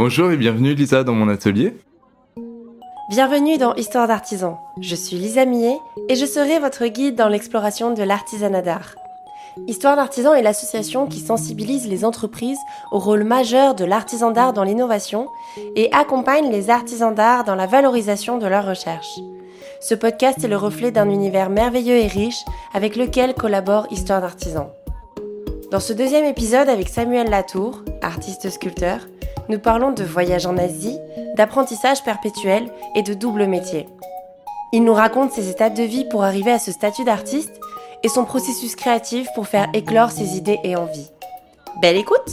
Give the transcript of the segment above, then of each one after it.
Bonjour et bienvenue Lisa dans mon atelier. Bienvenue dans Histoire d'artisan. Je suis Lisa Millet et je serai votre guide dans l'exploration de l'artisanat d'art. Histoire d'artisan est l'association qui sensibilise les entreprises au rôle majeur de l'artisan d'art dans l'innovation et accompagne les artisans d'art dans la valorisation de leurs recherches. Ce podcast est le reflet d'un univers merveilleux et riche avec lequel collabore Histoire d'artisan. Dans ce deuxième épisode avec Samuel Latour, artiste-sculpteur, nous parlons de voyage en Asie, d'apprentissage perpétuel et de double métier. Il nous raconte ses étapes de vie pour arriver à ce statut d'artiste et son processus créatif pour faire éclore ses idées et envies. Belle écoute!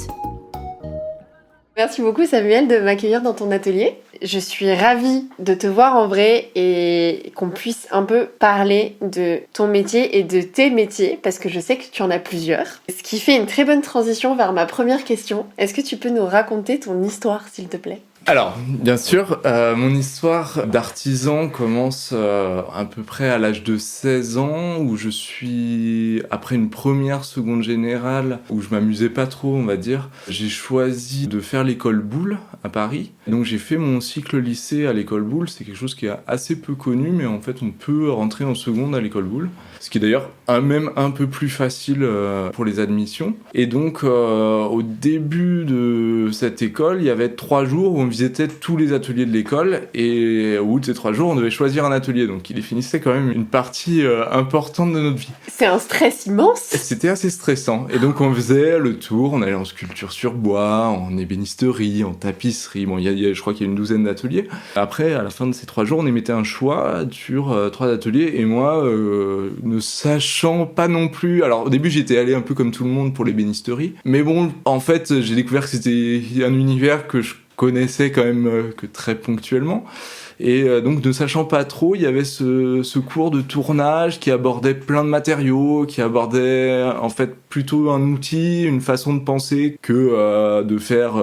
Merci beaucoup Samuel de m'accueillir dans ton atelier. Je suis ravie de te voir en vrai et qu'on puisse un peu parler de ton métier et de tes métiers parce que je sais que tu en as plusieurs. Ce qui fait une très bonne transition vers ma première question. Est-ce que tu peux nous raconter ton histoire s'il te plaît ? Alors, bien sûr, mon histoire d'artisan commence à peu près à l'âge de 16 ans, où je suis, après une première seconde générale, où je m'amusais pas trop, on va dire, j'ai choisi de faire l'école Boulle à Paris. Donc j'ai fait mon cycle lycée à l'école Boulle, c'est quelque chose qui est assez peu connu, mais en fait on peut rentrer en seconde à l'école Boulle, ce qui est d'ailleurs même un peu plus facile pour les admissions. Et donc au début de cette école, il y avait 3 jours où on visitait tous les ateliers de l'école, et au bout de ces 3 jours, on devait choisir un atelier, donc il définissait quand même une partie importante de notre vie. C'est un stress immense. C'était assez stressant, et donc on faisait le tour, on allait en sculpture sur bois, en ébénisterie, en tapisserie, bon, je crois qu'il y a une douzaine d'ateliers. Après, à la fin de ces 3 jours, on émettait un choix sur 3 ateliers, et moi, ne sachant pas non plus... Alors au début, j'étais allé un peu comme tout le monde pour l'ébénisterie, mais bon, en fait, j'ai découvert que c'était un univers que je connaissais quand même que très ponctuellement. Et donc, ne sachant pas trop, il y avait ce cours de tournage qui abordait plein de matériaux, qui abordait en fait plutôt un outil, une façon de penser que de faire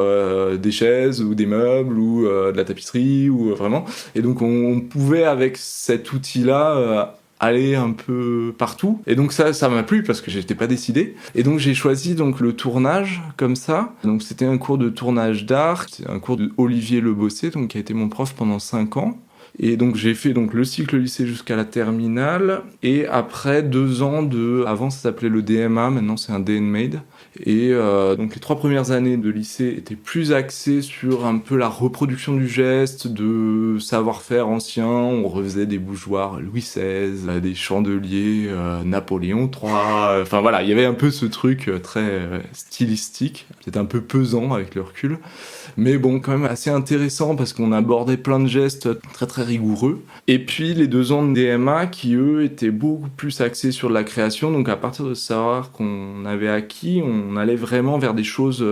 des chaises ou des meubles ou de la tapisserie ou vraiment. Et donc, on pouvait avec cet outil-là aller un peu partout. Et donc ça m'a plu parce que j'étais pas décidé. Et donc j'ai choisi donc le tournage comme ça. Donc c'était un cours de tournage d'art, c'est un cours de Olivier Lebossé, donc qui a été mon prof pendant 5 ans. Et donc j'ai fait donc le cycle lycée jusqu'à la terminale, et après 2 ans avant ça s'appelait le DMA, maintenant c'est un DNMAID. Et donc les 3 premières années de lycée étaient plus axées sur un peu la reproduction du geste, de savoir-faire ancien. On refaisait des bougeoirs Louis XVI, des chandeliers Napoléon III. Enfin voilà, il y avait un peu ce truc très stylistique, peut-être un peu pesant avec le recul. Mais bon, quand même assez intéressant parce qu'on abordait plein de gestes très très rigoureux. Et puis les 2 ans de DMA qui eux étaient beaucoup plus axés sur la création. Donc à partir de savoir qu'on avait acquis, on allait vraiment vers des choses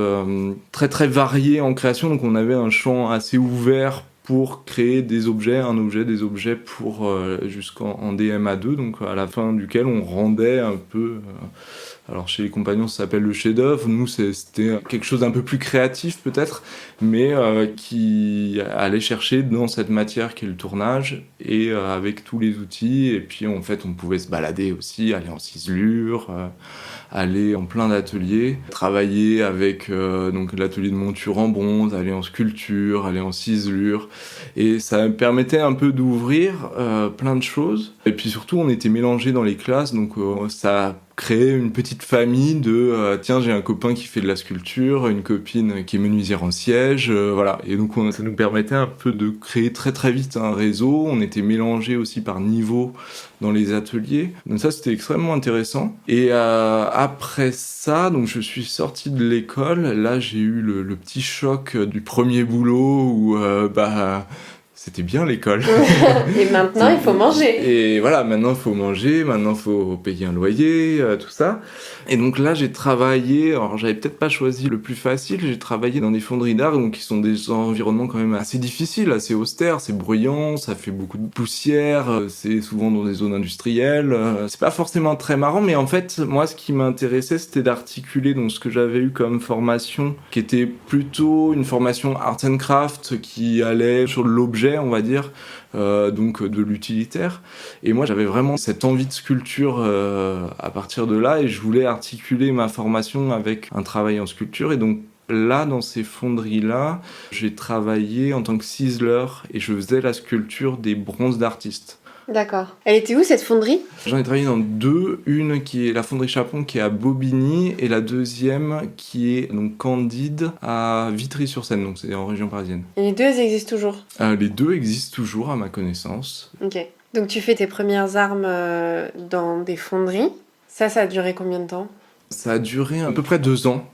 très très variées en création. Donc on avait un champ assez ouvert pour créer des objets, des objets pour jusqu'en DMA2, donc à la fin duquel on rendait un peu... alors chez les compagnons ça s'appelle le chef-d'œuvre, nous c'était quelque chose d'un peu plus créatif peut-être, mais qui allait chercher dans cette matière qui est le tournage, et avec tous les outils, et puis en fait on pouvait se balader aussi, aller en ciselure, aller en plein d'ateliers, travailler avec donc l'atelier de monture en bronze, aller en sculpture, aller en ciselure, et ça me permettait un peu d'ouvrir plein de choses. Et puis surtout on était mélangés dans les classes, donc ça créer une petite famille de tiens, j'ai un copain qui fait de la sculpture, une copine qui est menuisière en siège, voilà. Et donc ça nous permettait un peu de créer très très vite un réseau. On était mélangés aussi par niveau dans les ateliers, donc ça c'était extrêmement intéressant. Et après ça, donc je suis sorti de l'école. Là j'ai eu le petit choc du premier boulot où c'était bien l'école. Et maintenant, il faut manger. Et voilà, maintenant il faut manger, maintenant il faut payer un loyer, tout ça. Et donc là, j'ai travaillé, alors j'avais peut-être pas choisi le plus facile, j'ai travaillé dans des fonderies d'art, donc qui sont des environnements quand même assez difficiles, assez austères, c'est bruyant, ça fait beaucoup de poussière, c'est souvent dans des zones industrielles. C'est pas forcément très marrant, mais en fait, moi, ce qui m'intéressait, c'était d'articuler donc ce que j'avais eu comme formation, qui était plutôt une formation art and craft, qui allait sur l'objet, on va dire, donc de l'utilitaire. Et moi, j'avais vraiment cette envie de sculpture à partir de là, et je voulais articuler ma formation avec un travail en sculpture. Et donc là, dans ces fonderies-là, j'ai travaillé en tant que ciseleur et je faisais la sculpture des bronzes d'artistes. D'accord. Elle était où, cette fonderie ? J'en ai travaillé dans deux. Une qui est la fonderie Chapon, qui est à Bobigny, et la deuxième qui est donc Candide à Vitry-sur-Seine, donc c'est en région parisienne. Et les deux, elles existent toujours ? Les deux existent toujours à ma connaissance. Ok. Donc tu fais tes premières armes dans des fonderies. Ça a duré combien de temps ? Ça a duré à peu près 2 ans,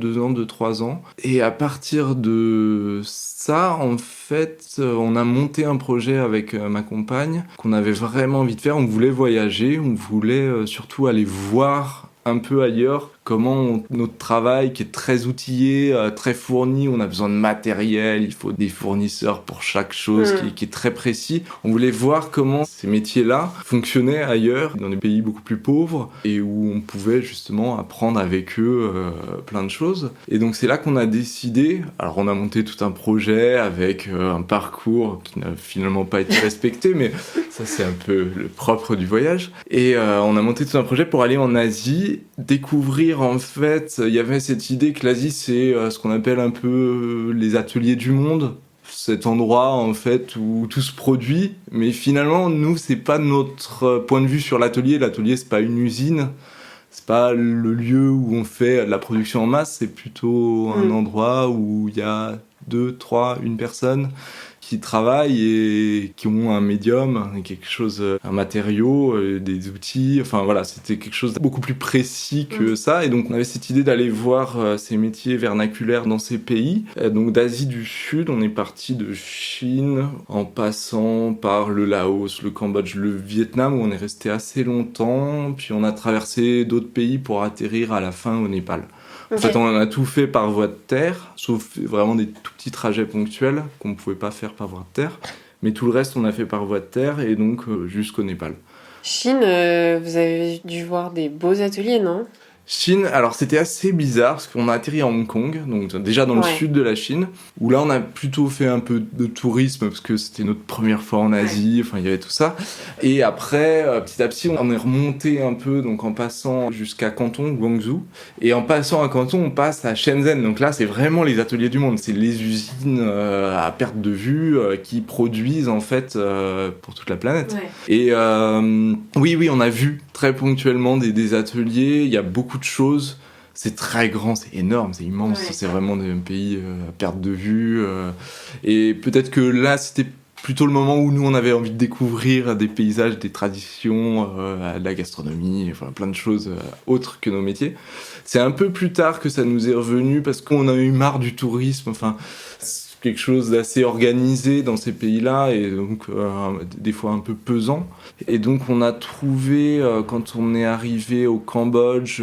3 ans. Et à partir de ça, en fait, on a monté un projet avec ma compagne qu'on avait vraiment envie de faire. On voulait voyager, on voulait surtout aller voir un peu ailleurs comment notre travail, qui est très outillé, très fourni, on a besoin de matériel, il faut des fournisseurs pour chaque chose qui est très précis. On voulait voir comment ces métiers-là fonctionnaient ailleurs, dans des pays beaucoup plus pauvres, et où on pouvait justement apprendre avec eux plein de choses. Et donc c'est là qu'on a décidé, alors on a monté tout un projet avec un parcours qui n'a finalement pas été respecté, mais ça c'est un peu le propre du voyage. Et on a monté tout un projet pour aller en Asie, découvrir en fait, il y avait cette idée que l'Asie c'est ce qu'on appelle un peu les ateliers du monde, cet endroit en fait où tout se produit, mais finalement nous c'est pas notre point de vue sur l'atelier. L'atelier c'est pas une usine, c'est pas le lieu où on fait de la production en masse, c'est plutôt un endroit où il y a 2, 3, une personne qui travaillent et qui ont un médium, quelque chose, un matériau, des outils, enfin voilà, c'était quelque chose de beaucoup plus précis que ça. Et donc on avait cette idée d'aller voir ces métiers vernaculaires dans ces pays. Donc d'Asie du Sud, on est parti de Chine en passant par le Laos, le Cambodge, le Vietnam où on est resté assez longtemps, puis on a traversé d'autres pays pour atterrir à la fin au Népal. En fait, on a tout fait par voie de terre, sauf vraiment des tout petits trajets ponctuels qu'on ne pouvait pas faire par voie de terre. Mais tout le reste, on a fait par voie de terre et donc jusqu'au Népal. Chine, vous avez dû voir des beaux ateliers, non ? Chine, alors c'était assez bizarre parce qu'on a atterri à Hong Kong, donc déjà dans le sud de la Chine, où là on a plutôt fait un peu de tourisme parce que c'était notre première fois en Asie, enfin il y avait tout ça. Et après, petit à petit, on est remonté un peu, donc en passant jusqu'à Canton, Guangzhou, et en passant à Canton, on passe à Shenzhen. Donc là, c'est vraiment les ateliers du monde, c'est les usines à perte de vue qui produisent en fait pour toute la planète. Ouais. Et oui, on a vu très ponctuellement des ateliers, il y a beaucoup de choses, c'est très grand, c'est énorme, c'est immense, c'est vraiment un pays à perte de vue, et peut-être que là c'était plutôt le moment où nous on avait envie de découvrir des paysages, des traditions, de la gastronomie, enfin plein de choses autres que nos métiers. C'est un peu plus tard que ça nous est revenu parce qu'on a eu marre du tourisme, enfin quelque chose d'assez organisé dans ces pays-là et donc des fois un peu pesant. Et donc on a trouvé, quand on est arrivé au Cambodge,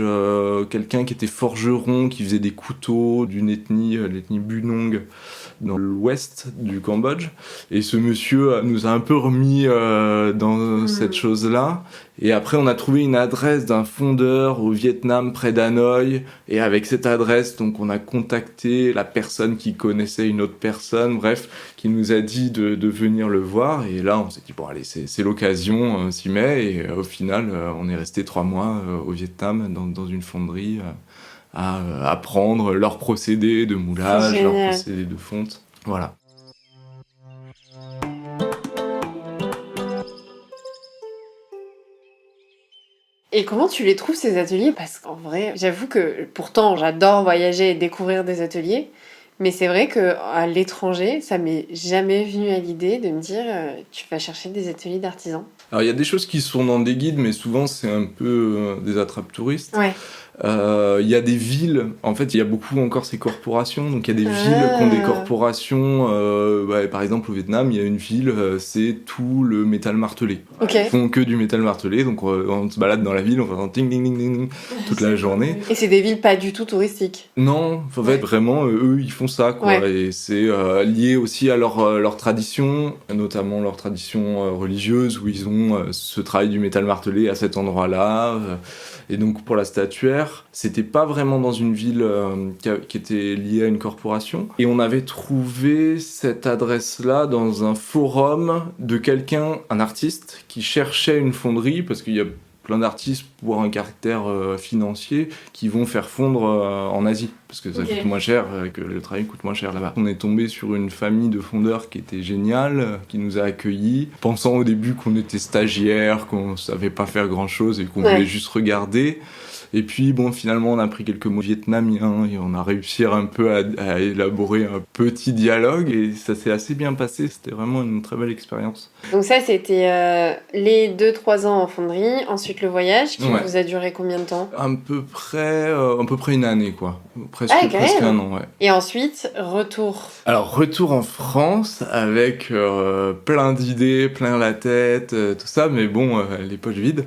quelqu'un qui était forgeron, qui faisait des couteaux d'une ethnie, l'ethnie Bunong, dans l'ouest du Cambodge. Et ce monsieur nous a un peu remis dans cette chose-là. Et après, on a trouvé une adresse d'un fondeur au Vietnam, près d'Hanoï. Et avec cette adresse, donc, on a contacté la personne qui connaissait une autre personne, bref, qui nous a dit de venir le voir. Et là, on s'est dit, bon, allez, c'est l'occasion, on s'y met. Et au final, on est resté 3 mois au Vietnam, dans une fonderie, à apprendre leurs procédés de moulage, leurs procédés de fonte. Voilà. Et comment tu les trouves, ces ateliers ? Parce qu'en vrai, j'avoue que pourtant, j'adore voyager et découvrir des ateliers. Mais c'est vrai qu'à l'étranger, ça m'est jamais venu à l'idée de me dire tu vas chercher des ateliers d'artisans. Alors il y a des choses qui sont dans des guides, mais souvent c'est un peu des attrape-touristes. Ouais. Il y a des villes, en fait il y a beaucoup encore ces corporations, donc il y a des villes qui ont des corporations, par exemple au Vietnam il y a une ville, c'est tout le métal martelé. Okay. Ils font que du métal martelé, donc on se balade dans la ville, on fait ding ding ding ding toute la journée. Et c'est des villes pas du tout touristiques. Non, en fait vraiment eux ils font ça quoi, et c'est lié aussi à leur tradition, notamment leur tradition religieuse où ils ont ce travail du métal martelé à cet endroit-là. Et donc pour la statuaire, c'était pas vraiment dans une ville qui était liée à une corporation. Et on avait trouvé cette adresse-là dans un forum de quelqu'un, un artiste, qui cherchait une fonderie, parce qu'il y a plein d'artistes pour un caractère financier qui vont faire fondre en Asie, parce que ça coûte moins cher, que le travail coûte moins cher là-bas. On est tombé sur une famille de fondeurs qui était géniale, qui nous a accueillis, pensant au début qu'on était stagiaires, qu'on savait pas faire grand-chose et qu'on voulait juste regarder. Et puis bon, finalement on a pris quelques mots vietnamiens et on a réussi un peu à élaborer un petit dialogue et ça s'est assez bien passé, c'était vraiment une très belle expérience. Donc ça c'était les 2-3 ans en fonderie, ensuite le voyage qui vous a duré combien de temps ? À peu près une année quoi, presque un an. Et ensuite retour. Alors retour en France avec plein d'idées, plein la tête, tout ça, mais bon, les poches vides.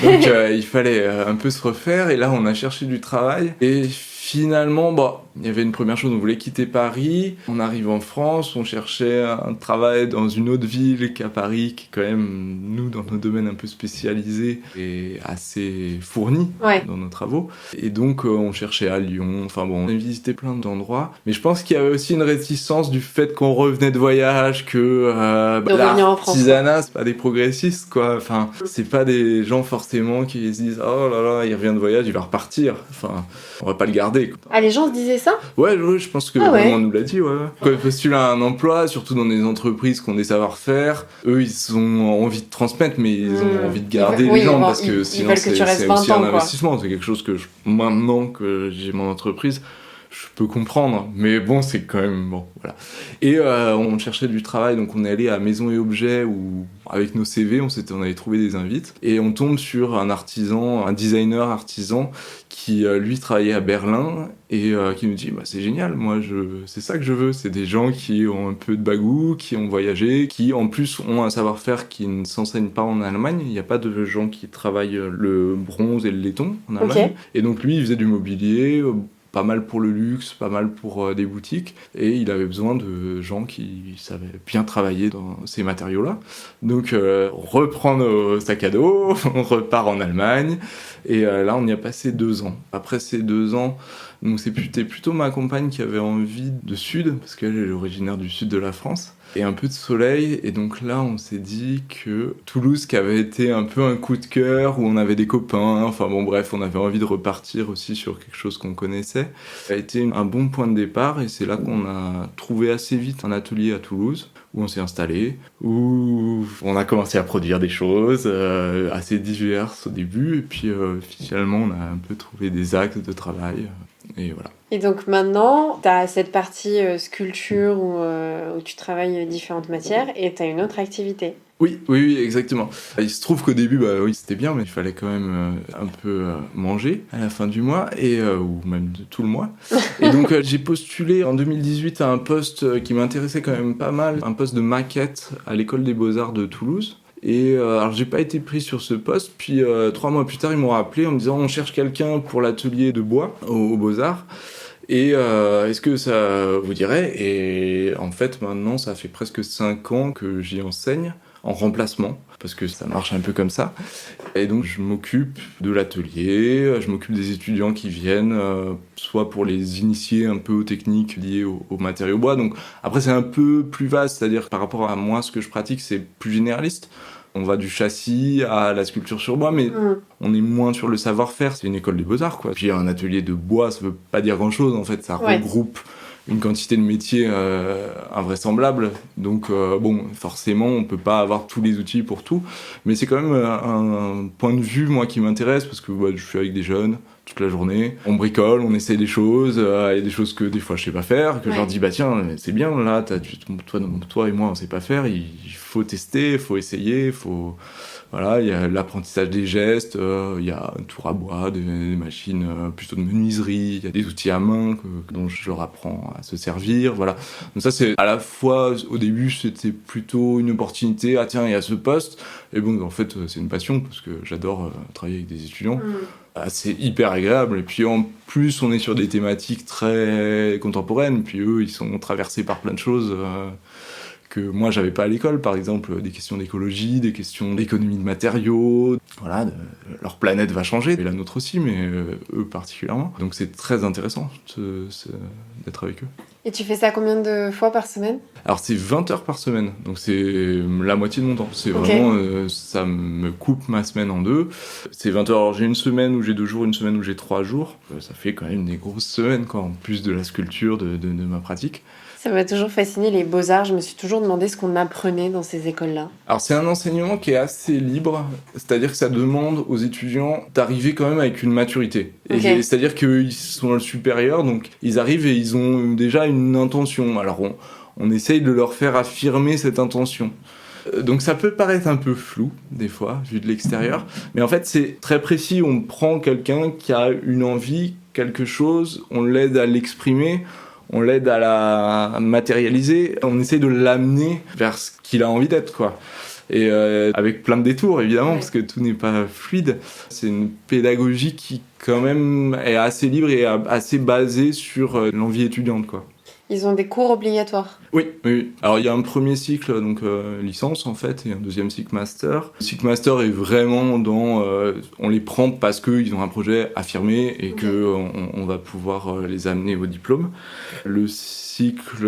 Donc il fallait un peu se refaire. Et là, on a cherché du travail. Et finalement, il y avait une première chose, on voulait quitter Paris. On arrive en France, on cherchait un travail dans une autre ville qu'à Paris, qui est quand même, nous, dans nos domaines un peu spécialisés et assez fournis dans nos travaux. Et donc, on cherchait à Lyon. Enfin bon, on a visité plein d'endroits. Mais je pense qu'il y avait aussi une réticence du fait qu'on revenait de voyage, que l'artisanat, c'est pas des progressistes, quoi. Enfin, c'est pas des gens forcément qui se disent « Oh là là, il revient de voyage, il va repartir. » Enfin, on va pas le garder, quoi. Ah, les gens se disaient ça ? Ouais, je pense que on nous l'a dit, Quand ils postulent à un emploi, surtout dans des entreprises qui ont des savoir-faire, eux, ils ont envie de transmettre, mais ils ont envie de garder les gens, parce que sinon, c'est aussi un investissement. C'est quelque chose que, maintenant que j'ai mon entreprise, je peux comprendre, mais bon, c'est quand même bon, voilà. Et on cherchait du travail, donc on est allé à Maison et Objets où, avec nos CV, on avait trouvé des invites, et on tombe sur un artisan, un designer artisan qui lui travaillait à Berlin et qui nous dit c'est génial, moi c'est ça que je veux, c'est des gens qui ont un peu de bagou, qui ont voyagé, qui en plus ont un savoir-faire qui ne s'enseigne pas en Allemagne. Il n'y a pas de gens qui travaillent le bronze et le laiton en Allemagne. Et donc lui il faisait du mobilier, pas mal pour le luxe, pas mal pour des boutiques, et il avait besoin de gens qui savaient bien travailler dans ces matériaux-là. Donc on reprend nos sacs à dos, on repart en Allemagne, et là on y a passé 2 ans. Après ces 2 ans, donc c'était plutôt ma compagne qui avait envie de sud, parce qu'elle est originaire du sud de la France, et un peu de soleil, et donc là on s'est dit que Toulouse, qui avait été un peu un coup de cœur, où on avait des copains, enfin bon bref, on avait envie de repartir aussi sur quelque chose qu'on connaissait, a été un bon point de départ, et c'est là qu'on a trouvé assez vite un atelier à Toulouse, où on s'est installé, où on a commencé à produire des choses assez diverses au début, et puis finalement on a un peu trouvé des axes de travail, et voilà. Et donc maintenant, tu as cette partie sculpture où tu travailles différentes matières et tu as une autre activité. Oui, exactement. Il se trouve qu'au début, c'était bien, mais il fallait quand même un peu manger à la fin du mois, ou même de tout le mois. Et donc j'ai postulé en 2018 à un poste qui m'intéressait quand même pas mal, un poste de maquette à l'école des Beaux-Arts de Toulouse. Et alors j'ai pas été pris sur ce poste, puis 3 mois plus tard ils m'ont rappelé en me disant on cherche quelqu'un pour l'atelier de bois aux Beaux-Arts. Et est-ce que ça vous dirait ? Et en fait maintenant ça fait presque 5 ans que j'y enseigne en remplacement, parce que ça marche un peu comme ça. Et donc je m'occupe de l'atelier, je m'occupe des étudiants qui viennent, soit pour les initier un peu aux techniques liées aux matériaux bois. Donc après c'est un peu plus vaste, c'est-à-dire par rapport à moi ce que je pratique c'est plus généraliste. On va du châssis à la sculpture sur bois, mais on est moins sur le savoir-faire. C'est une école des Beaux-Arts, quoi. Puis un atelier de bois, ça veut pas dire grand-chose, en fait. Ça regroupe une quantité de métiers invraisemblables. Donc, forcément, on peut pas avoir tous les outils pour tout. Mais c'est quand même un point de vue, moi, qui m'intéresse, parce que je suis avec des jeunes toute la journée. On bricole, on essaie des choses. Il y a des choses que des fois je sais pas faire, que je leur dis, tiens, c'est bien, là, toi et moi, on sait pas faire. Il faut tester, il faut essayer, Voilà, il y a l'apprentissage des gestes, il y a un tour à bois, des machines plutôt de menuiserie, il y a des outils à main dont je leur apprends à se servir, voilà. Donc ça, c'est à la fois, au début, c'était plutôt une opportunité, tiens, il y a ce poste, et bon, en fait, c'est une passion, parce que j'adore travailler avec des étudiants. C'est hyper agréable, et puis en plus, on est sur des thématiques très contemporaines, puis eux, ils sont traversés par plein de choses que moi j'avais pas à l'école, par exemple des questions d'écologie, des questions d'économie de matériaux, voilà, leur planète va changer, et la nôtre aussi, mais eux particulièrement. Donc c'est très intéressant d'être avec eux. Et tu fais ça combien de fois par semaine ? Alors c'est 20 heures par semaine, donc c'est la moitié de mon temps. C'est Ok. vraiment, ça me coupe ma semaine en deux. C'est 20 heures, alors j'ai une semaine où j'ai 2 jours, une semaine où j'ai 3 jours. Ça fait quand même des grosses semaines, quoi, en plus de la sculpture, de ma pratique. Ça m'a toujours fasciné, les beaux-arts. Je me suis toujours demandé ce qu'on apprenait dans ces écoles-là. Alors c'est un enseignement qui est assez libre, c'est-à-dire que ça demande aux étudiants d'arriver quand même avec une maturité. Ok. Et c'est-à-dire qu'ils sont dans le supérieur, donc ils arrivent et ils ont déjà une intention. Alors on essaye de leur faire affirmer cette intention. Donc ça peut paraître un peu flou, des fois, vu de l'extérieur, mais en fait c'est très précis. On prend quelqu'un qui a une envie, quelque chose, on l'aide à l'exprimer, on l'aide à la matérialiser, on essaie de l'amener vers ce qu'il a envie d'être, quoi. Et avec plein de détours, évidemment, parce que tout n'est pas fluide. C'est une pédagogie qui, quand même, est assez libre et assez basée sur l'envie étudiante, quoi. Ils ont des cours obligatoires. Oui. Alors il y a un premier cycle, donc licence en fait, et un deuxième cycle master. Le cycle master est vraiment dans, on les prend parce qu'ils ont un projet affirmé et que on va pouvoir les amener au diplôme. Le cycle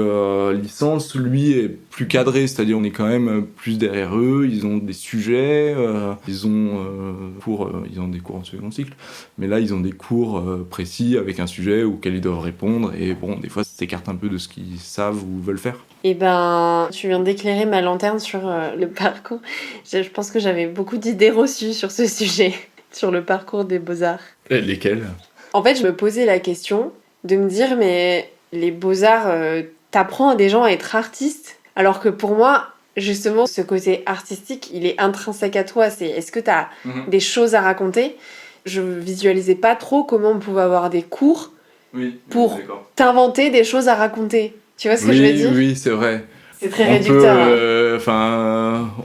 licence, lui, est plus cadré, c'est-à-dire on est quand même plus derrière eux. Ils ont des sujets, ils ont des cours en second cycle, mais là ils ont des cours précis avec un sujet auquel ils doivent répondre. Et bon, des fois ça s'écarte un peu de ce qu'ils savent ou veulent faire. Eh ben, tu viens d'éclairer ma lanterne sur le parcours. Je pense que j'avais beaucoup d'idées reçues sur ce sujet, sur le parcours des beaux-arts. Et lesquels ? En fait, je me posais la question de me dire, mais les beaux-arts, t'apprends à des gens à être artistes, alors que pour moi, justement, ce côté artistique, il est intrinsèque à toi. C'est, est-ce que t'as des choses à raconter ? Je visualisais pas trop comment on pouvait avoir des cours pour t'inventer des choses à raconter. Tu vois ce que je veux dire ? Oui, c'est vrai. C'est très réducteur.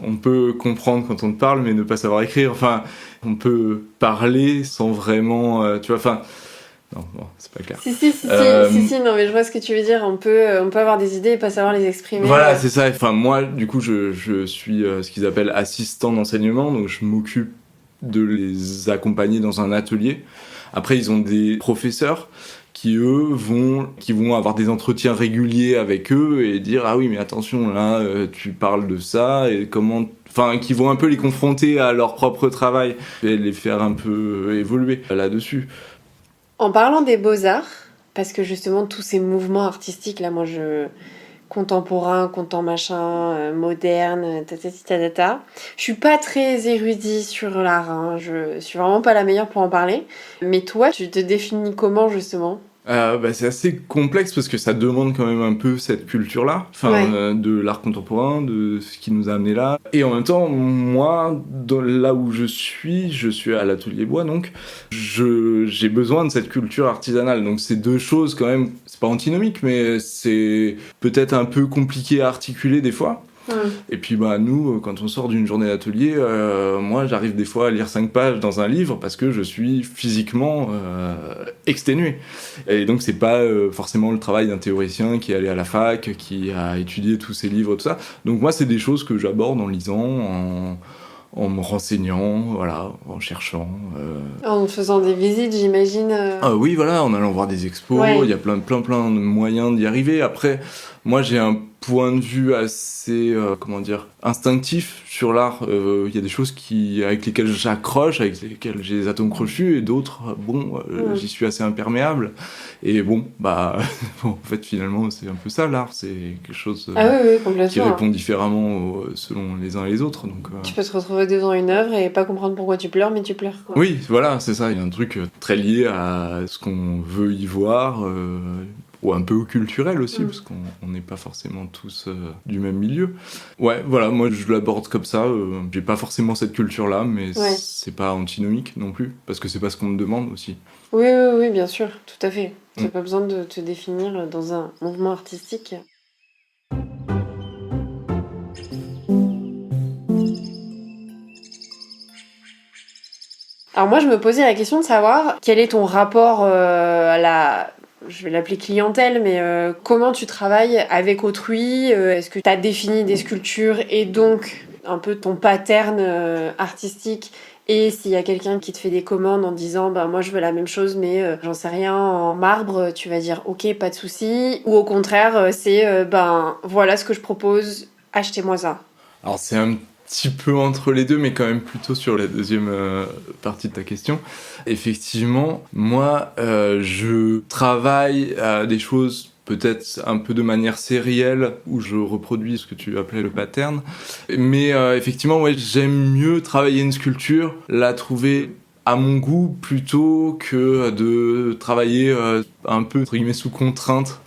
On peut comprendre quand on te parle, mais ne pas savoir écrire. Enfin, on peut parler sans vraiment, tu vois. Enfin, non, bon, c'est pas clair. Si, non, mais je vois ce que tu veux dire. On peut avoir des idées et pas savoir les exprimer. Voilà, c'est ça. Enfin, moi, du coup, je suis ce qu'ils appellent assistant d'enseignement, donc je m'occupe de les accompagner dans un atelier. Après, ils ont des professeurs qui eux vont avoir des entretiens réguliers avec eux et dire ah oui mais attention là tu parles de ça et comment, enfin qui vont un peu les confronter à leur propre travail et les faire un peu évoluer là-dessus. En parlant des beaux-arts, parce que justement tous ces mouvements artistiques là, moi contemporain, moderne, je suis pas très érudit sur l'art, hein. Je suis vraiment pas la meilleure pour en parler. Mais toi, tu te définis comment justement ? C'est assez complexe parce que ça demande quand même un peu cette culture-là, de l'art contemporain, de ce qui nous a amené là. Et en même temps, moi, là où je suis à l'atelier bois, donc j'ai besoin de cette culture artisanale. Donc c'est deux choses quand même, c'est pas antinomique, mais c'est peut-être un peu compliqué à articuler des fois. Et puis nous, quand on sort d'une journée d'atelier, moi j'arrive des fois à lire 5 pages dans un livre parce que je suis physiquement exténué. Et donc c'est pas forcément le travail d'un théoricien qui est allé à la fac, qui a étudié tous ces livres, tout ça. Donc moi c'est des choses que j'aborde en lisant, en me renseignant, voilà, en cherchant. En faisant des visites, j'imagine. Oui, voilà, en allant voir des expos, il y a plein de moyens d'y arriver. Après, moi j'ai un point de vue assez, instinctif sur l'art. Il y a des choses avec lesquelles j'accroche, avec lesquelles j'ai des atomes crochus, et d'autres, j'y suis assez imperméable. Et en fait, finalement, c'est un peu ça, l'art. C'est quelque chose qui répond différemment selon les uns et les autres. Donc, tu peux te retrouver devant une œuvre et pas comprendre pourquoi tu pleures, mais tu pleures, quoi. Oui, voilà, c'est ça. Il y a un truc très lié à ce qu'on veut y voir, ou un peu au culturel aussi, parce qu'on n'est pas forcément tous du même milieu. Ouais, voilà, moi je l'aborde comme ça. J'ai pas forcément cette culture-là, mais c'est pas antinomique non plus, parce que c'est pas ce qu'on me demande aussi. Oui, bien sûr, tout à fait. T'as pas besoin de te définir dans un mouvement artistique. Alors moi, je me posais la question de savoir quel est ton rapport à je vais l'appeler clientèle, mais comment tu travailles avec autrui? Est-ce que tu as défini des sculptures et donc un peu ton pattern artistique? Et s'il y a quelqu'un qui te fait des commandes en disant moi je veux la même chose mais j'en sais rien en marbre, tu vas dire ok, pas de souci, ou au contraire c'est voilà ce que je propose, achetez-moi ça. Alors c'est un petit peu entre les deux, mais quand même plutôt sur la deuxième partie de ta question. Effectivement, moi je travaille à des choses peut-être un peu de manière sérielle, où je reproduis ce que tu appelais le pattern. Mais effectivement, ouais, j'aime mieux travailler une sculpture, la trouver à mon goût, plutôt que de travailler un peu, entre guillemets, sous contrainte.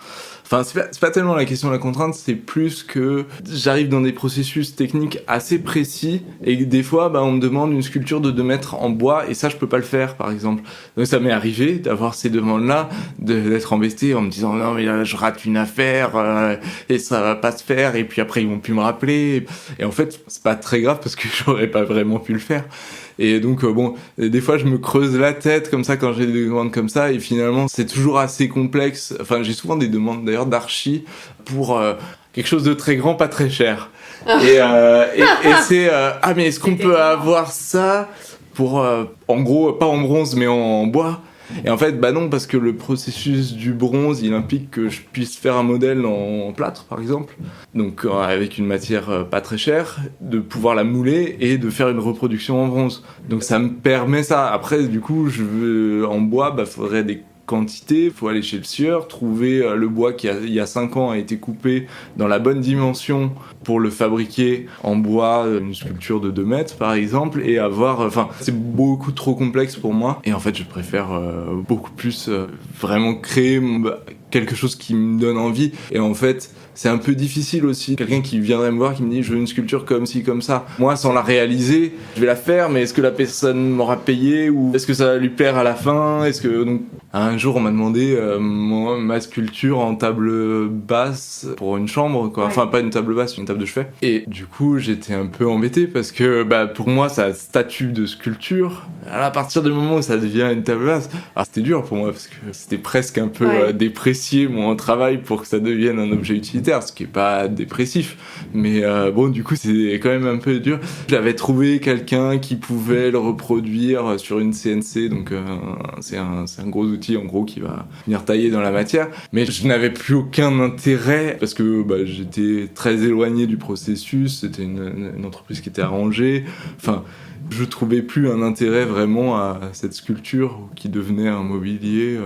Enfin, c'est pas tellement la question de la contrainte, c'est plus que j'arrive dans des processus techniques assez précis et des fois, on me demande une sculpture de 2 mètres en bois et ça, je peux pas le faire, par exemple. Donc ça m'est arrivé d'avoir ces demandes-là, d'être embêté en me disant non mais là, je rate une affaire et ça va pas se faire et puis après ils vont plus me rappeler. Et en fait, c'est pas très grave parce que j'aurais pas vraiment pu le faire. Et donc des fois je me creuse la tête comme ça quand j'ai des demandes comme ça et finalement c'est toujours assez complexe. Enfin j'ai souvent des demandes d'ailleurs d'archi pour quelque chose de très grand, pas très cher. Et c'est mais est-ce qu'on peut avoir ça pour en gros pas en bronze mais en bois? Et en fait, non, parce que le processus du bronze, il implique que je puisse faire un modèle en plâtre, par exemple, donc avec une matière pas très chère, de pouvoir la mouler et de faire une reproduction en bronze. Donc ça me permet ça. Après, du coup, en bois, faudrait des quantités, faut aller chez le sieur, trouver le bois qui il y a 5 ans a été coupé dans la bonne dimension pour le fabriquer en bois, une sculpture de 2 mètres par exemple, et c'est beaucoup trop complexe pour moi, et en fait je préfère beaucoup plus vraiment créer quelque chose qui me donne envie. Et en fait c'est un peu difficile aussi, quelqu'un qui viendrait me voir qui me dit je veux une sculpture comme ci comme ça, moi sans la réaliser je vais la faire, mais est-ce que la personne m'aura payé ou est-ce que ça va lui plaire à la fin? Donc un jour on m'a demandé ma sculpture en table basse pour une chambre quoi. Ouais. Enfin pas une table basse, une table de chevet, et du coup j'étais un peu embêté parce que pour moi ça a statut de sculpture. Alors, à partir du moment où ça devient une table basse, c'était dur pour moi parce que c'était presque un peu déprécier mon travail pour que ça devienne un objet utilitaire, ce qui est pas dépressif, mais du coup c'est quand même un peu dur. J'avais trouvé quelqu'un qui pouvait le reproduire sur une CNC, donc c'est un gros outil en gros qui va venir tailler dans la matière, mais je n'avais plus aucun intérêt parce que j'étais très éloigné du processus, c'était une entreprise qui était arrangée, enfin je trouvais plus un intérêt vraiment à cette sculpture qui devenait un mobilier.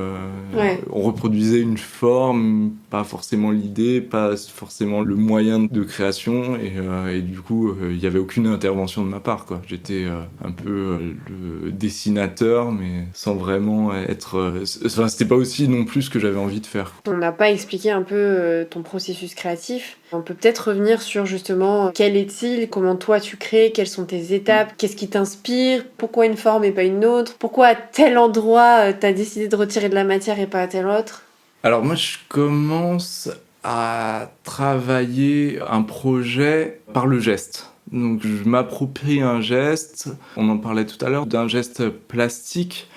On reproduisait une forme, pas forcément l'idée, pas forcément le moyen de création, et du coup il y avait aucune intervention de ma part quoi. J'étais un peu le dessinateur mais sans vraiment être c'était pas aussi non plus ce que j'avais envie de faire. On n'a pas expliqué un peu ton processus créatif. On peut peut-être revenir sur justement quel est-il, comment toi tu crées, quelles sont tes étapes, qu'est-ce qui t'inspire, pourquoi une forme et pas une autre, pourquoi à tel endroit t'as décidé de retirer de la matière et pas à tel autre. Alors moi je commence à travailler un projet par le geste. Donc je m'approprie un geste, on en parlait tout à l'heure, d'un geste plastique,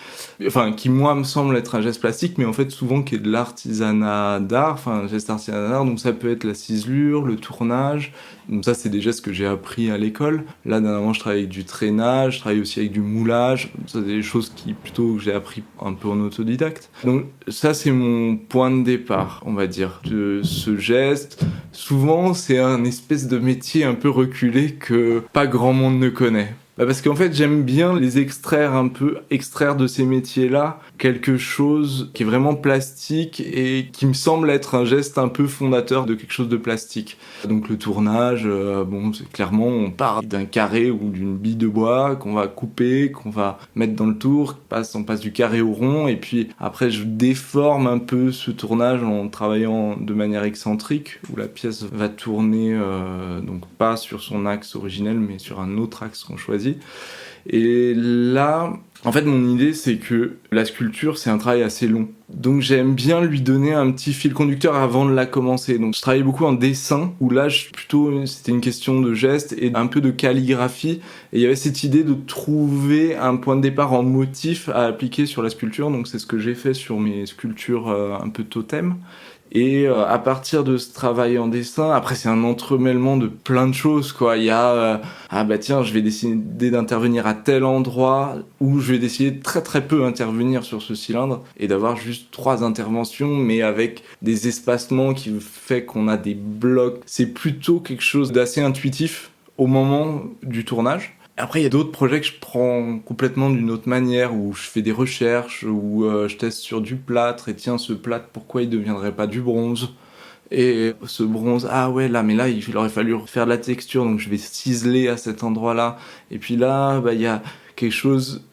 qui moi me semble être un geste plastique, mais en fait souvent qui est de l'artisanat d'art, un geste artisanat d'art, donc ça peut être la ciselure, le tournage, donc ça c'est des gestes que j'ai appris à l'école. Là dernièrement je travaille avec du traînage, je travaille aussi avec du moulage, ça c'est des choses que j'ai appris un peu en autodidacte. Donc ça c'est mon point de départ, on va dire, de ce geste. Souvent c'est un espèce de métier un peu reculé que pas grand monde ne connaît. Parce qu'en fait, j'aime bien extraire de ces métiers-là quelque chose qui est vraiment plastique et qui me semble être un geste un peu fondateur de quelque chose de plastique. Donc le tournage, c'est clairement, on part d'un carré ou d'une bille de bois qu'on va couper, qu'on va mettre dans le tour, on passe du carré au rond, et puis après je déforme un peu ce tournage en travaillant de manière excentrique, où la pièce va tourner, donc pas sur son axe originel, mais sur un autre axe qu'on choisit. Et là, En fait, mon idée, c'est que la sculpture, c'est un travail assez long. Donc j'aime bien lui donner un petit fil conducteur avant de la commencer. Donc je travaillais beaucoup en dessin, où là, c'était une question de geste et un peu de calligraphie. Et il y avait cette idée de trouver un point de départ en motif à appliquer sur la sculpture. Donc c'est ce que j'ai fait sur mes sculptures un peu totem. Et à partir de ce travail en dessin, après c'est un entremêlement de plein de choses, quoi. Il y a je vais décider d'intervenir à tel endroit, ou je vais décider de très très peu intervenir sur ce cylindre et d'avoir juste 3 interventions, mais avec des espacements qui fait qu'on a des blocs. C'est plutôt quelque chose d'assez intuitif au moment du tournage. Après, il y a d'autres projets que je prends complètement d'une autre manière, où je fais des recherches, où je teste sur du plâtre, et tiens, ce plâtre, pourquoi il ne deviendrait pas du bronze ? Et ce bronze, mais là, il aurait fallu faire de la texture, donc je vais ciseler à cet endroit-là. Et puis là, il y a quelque chose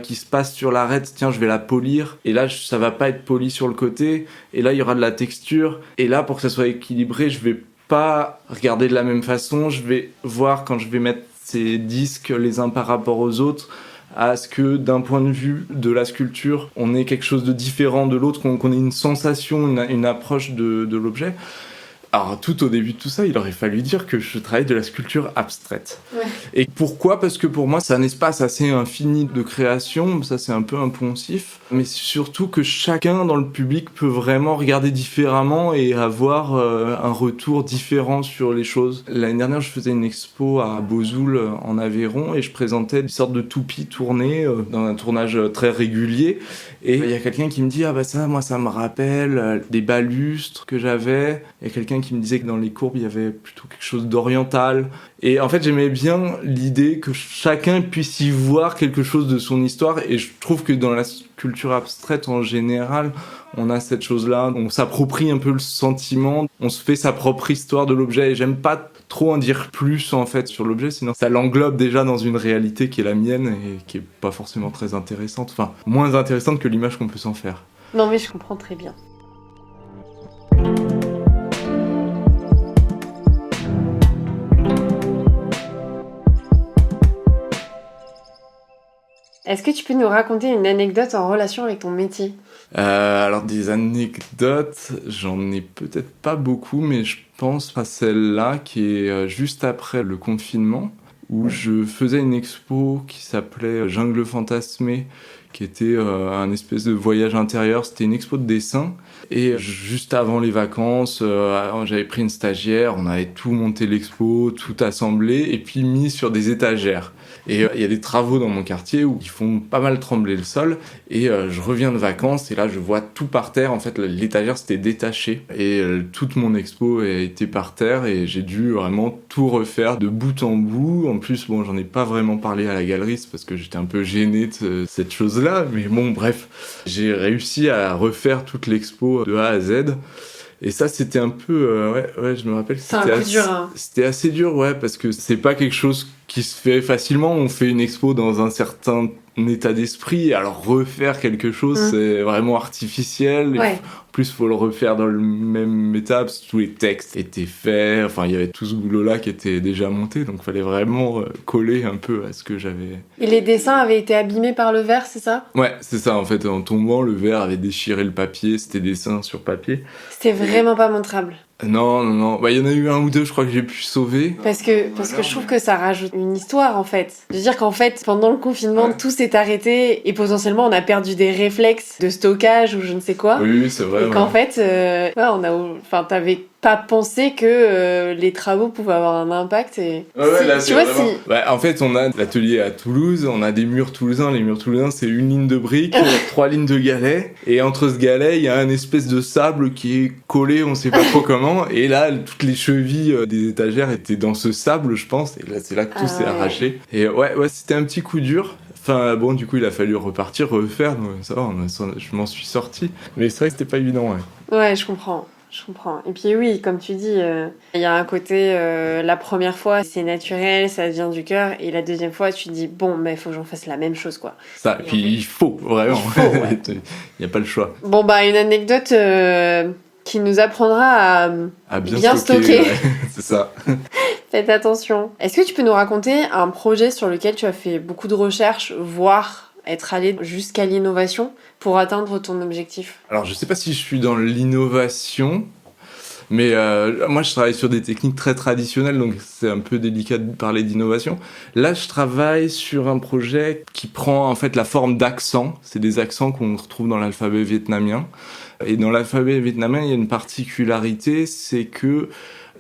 qui se passe sur l'arête, tiens, je vais la polir, et là, ça va pas être poli sur le côté, et là, il y aura de la texture, et là, pour que ça soit équilibré, je vais pas regarder de la même façon, je vais voir quand je vais mettre ces disques les uns par rapport aux autres, à ce que d'un point de vue de la sculpture, on ait quelque chose de différent de l'autre, qu'on ait une sensation, une approche de l'objet. Alors tout au début de tout ça, il aurait fallu dire que je travaille de la sculpture abstraite. Ouais. Et pourquoi ? Parce que pour moi, c'est un espace assez infini de création, ça c'est un peu impensif, mais surtout que chacun dans le public peut vraiment regarder différemment et avoir un retour différent sur les choses. L'année dernière, je faisais une expo à Bozoul en Aveyron et je présentais une sorte de toupie tournée dans un tournage très régulier. Et il y a quelqu'un qui me dit ça me rappelle des balustres que j'avais. Il y a quelqu'un qui me disait que dans les courbes il y avait plutôt quelque chose d'oriental. Et en fait j'aimais bien l'idée que chacun puisse y voir quelque chose de son histoire. Et je trouve que dans la sculpture abstraite en général, on a cette chose-là. On s'approprie un peu le sentiment, on se fait sa propre histoire de l'objet. Et j'aime pas trop en dire plus en fait sur l'objet, sinon ça l'englobe déjà dans une réalité qui est la mienne et qui est pas forcément très intéressante, enfin moins intéressante que l'image qu'on peut s'en faire. Non mais je comprends très bien. Est-ce que tu peux nous raconter une anecdote en relation avec ton métier ? Alors des anecdotes, j'en ai peut-être pas beaucoup, mais je pense à celle-là qui est juste après le confinement, où je faisais une expo qui s'appelait Jungle fantasmée, qui était un espèce de voyage intérieur. C'était une expo de dessin. Et juste avant les vacances, j'avais pris une stagiaire, on avait tout monté l'expo, tout assemblé, et puis mis sur des étagères. Et il y a des travaux dans mon quartier où ils font pas mal trembler le sol. Et je reviens de vacances et là je vois tout par terre. En fait, l'étagère s'était détachée et toute mon expo était par terre et j'ai dû vraiment tout refaire de bout en bout. En plus, j'en ai pas vraiment parlé à la galeriste parce que j'étais un peu gêné de cette chose-là. Mais bon, bref, j'ai réussi à refaire toute l'expo de A à Z. Et ça, c'était un peu... je me rappelle que c'était assez dur, ouais, parce que c'est pas quelque chose qui se fait facilement. On fait une expo dans un certain état d'esprit, alors refaire quelque chose, c'est vraiment artificiel. Ouais. En plus, il faut le refaire dans le même état, parce que tous les textes étaient faits. Enfin, il y avait tout ce boulot-là qui était déjà monté, donc il fallait vraiment coller un peu à ce que j'avais. Et les dessins avaient été abîmés par le verre, c'est ça ? Ouais, c'est ça. En fait, en tombant, le verre avait déchiré le papier. C'était dessin sur papier. C'était vraiment pas montrable. Non. Il y en a eu un ou deux, je crois, que j'ai pu sauver. Parce que je trouve que ça rajoute une histoire, en fait. Je veux dire qu'en fait, pendant le confinement, tout s'est arrêté et potentiellement, on a perdu des réflexes de stockage ou je ne sais quoi. Oui, c'est vrai. Et qu'en fait, t'avais pas pensé que les travaux pouvaient avoir un impact. Et en fait, on a l'atelier à Toulouse, on a des murs toulousains. Les murs toulousains, c'est une ligne de briques, 3 lignes de galets. Et entre ce galet, il y a un espèce de sable qui est collé, on sait pas trop comment. Et là, toutes les chevilles des étagères étaient dans ce sable, je pense. Et là, c'est là que tout s'est arraché. Et ouais, c'était un petit coup dur. Enfin, du coup, il a fallu repartir, refaire. Donc, ça va, je m'en suis sorti. Mais c'est vrai que c'était pas évident, ouais. Ouais, je comprends. Et puis oui, comme tu dis, il y a un côté, la première fois, c'est naturel, ça vient du cœur. Et la deuxième fois, tu te dis, il faut que j'en fasse la même chose, quoi. Ça, et puis il faut, vraiment. Il n'y a pas le choix. Une anecdote qui nous apprendra à bien stocker. Ouais, c'est ça. Faites attention. Est-ce que tu peux nous raconter un projet sur lequel tu as fait beaucoup de recherches, voire être allé jusqu'à l'innovation pour atteindre ton objectif? Alors, je sais pas si je suis dans l'innovation, mais moi, je travaille sur des techniques très traditionnelles, donc c'est un peu délicat de parler d'innovation. Là, je travaille sur un projet qui prend en fait la forme d'accents. C'est des accents qu'on retrouve dans l'alphabet vietnamien. Et dans l'alphabet vietnamien, il y a une particularité, c'est que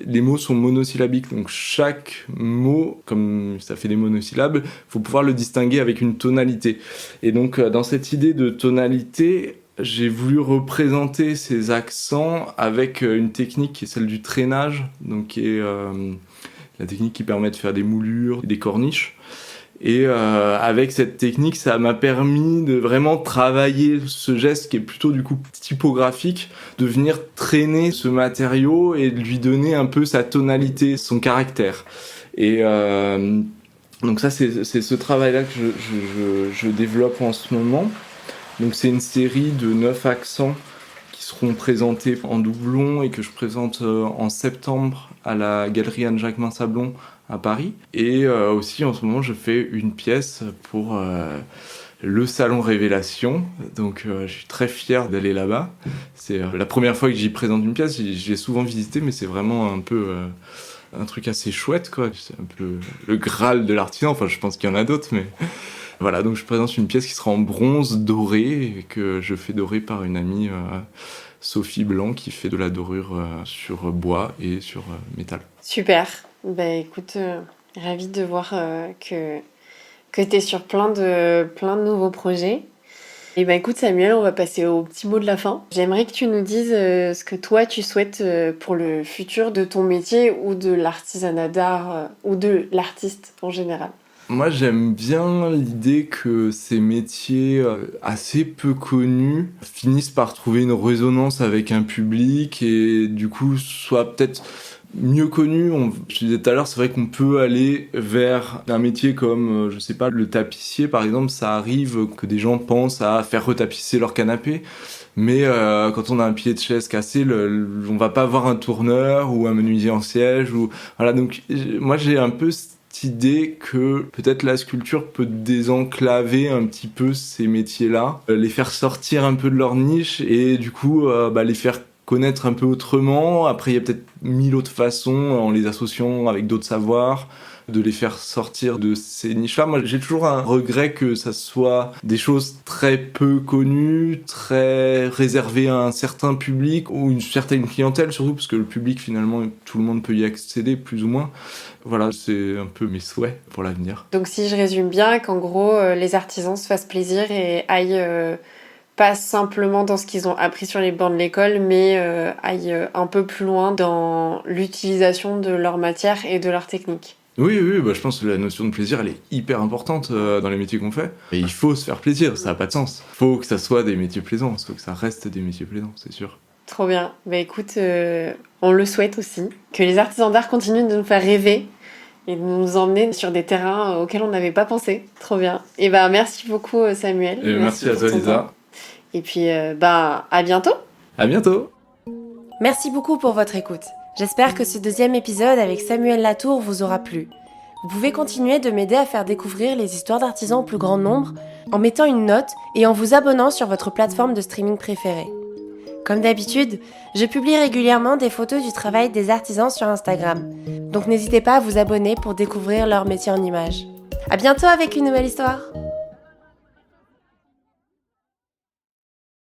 les mots sont monosyllabiques, donc chaque mot, comme ça fait des monosyllabes, faut pouvoir le distinguer avec une tonalité. Et donc, dans cette idée de tonalité, j'ai voulu représenter ces accents avec une technique qui est celle du traînage, donc qui est la technique qui permet de faire des moulures, des corniches. Et avec cette technique, ça m'a permis de vraiment travailler ce geste qui est plutôt du coup typographique, de venir traîner ce matériau et de lui donner un peu sa tonalité, son caractère. Et donc ça, c'est ce travail-là que je développe en ce moment. Donc c'est une série de 9 accents qui seront présentés en doublon et que je présente en septembre à la Galerie Anne-Jacquemin Sablon à Paris. Et aussi en ce moment je fais une pièce pour le Salon Révélation. Donc je suis très fier d'aller là-bas. C'est la première fois que j'y présente une pièce. J'ai souvent visité, mais c'est vraiment un peu un truc assez chouette, quoi. C'est un peu le Graal de l'artisan. Enfin, je pense qu'il y en a d'autres, mais voilà. Donc je présente une pièce qui sera en bronze doré et que je fais dorer par une amie, Sophie Blanc, qui fait de la dorure sur bois et sur métal. Super. Bah écoute, ravie de voir que tu es sur plein de nouveaux projets. Et bah écoute Samuel, on va passer au petit mot de la fin. J'aimerais que tu nous dises ce que toi tu souhaites pour le futur de ton métier ou de l'artisanat d'art ou de l'artiste en général. Moi, j'aime bien l'idée que ces métiers assez peu connus finissent par trouver une résonance avec un public et du coup soient peut-être mieux connus. Je disais tout à l'heure, c'est vrai qu'on peut aller vers un métier comme, je sais pas, le tapissier par exemple. Ça arrive que des gens pensent à faire retapisser leur canapé. Mais quand on a un pied de chaise cassé, on va pas avoir un tourneur ou un menuisier en siège. Voilà, donc moi j'ai un peu cette idée que peut-être la sculpture peut désenclaver un petit peu ces métiers-là, les faire sortir un peu de leur niche et du coup les faire connaître un peu autrement. Après, il y a peut-être 1000 autres façons en les associant avec d'autres savoirs, de les faire sortir de ces niches-là. Moi, j'ai toujours un regret que ça soit des choses très peu connues, très réservées à un certain public ou une certaine clientèle surtout, parce que le public, finalement, tout le monde peut y accéder plus ou moins. Voilà, c'est un peu mes souhaits pour l'avenir. Donc si je résume bien, qu'en gros, les artisans se fassent plaisir et aillent pas simplement dans ce qu'ils ont appris sur les bancs de l'école, mais aillent un peu plus loin dans l'utilisation de leur matière et de leur technique. Oui, je pense que la notion de plaisir, elle est hyper importante dans les métiers qu'on fait. Et il faut se faire plaisir, ça n'a pas de sens. Il faut que ça soit des métiers plaisants, il faut que ça reste des métiers plaisants, c'est sûr. Trop bien. Bah écoute, on le souhaite aussi. Que les artisans d'art continuent de nous faire rêver et de nous emmener sur des terrains auxquels on n'avait pas pensé. Trop bien. Et merci beaucoup Samuel. Et merci à toi Lisa. Et puis à bientôt. À bientôt. Merci beaucoup pour votre écoute. J'espère que ce deuxième épisode avec Samuel Latour vous aura plu. Vous pouvez continuer de m'aider à faire découvrir les histoires d'artisans au plus grand nombre en mettant une note et en vous abonnant sur votre plateforme de streaming préférée. Comme d'habitude, je publie régulièrement des photos du travail des artisans sur Instagram. Donc n'hésitez pas à vous abonner pour découvrir leur métier en images. À bientôt avec une nouvelle histoire.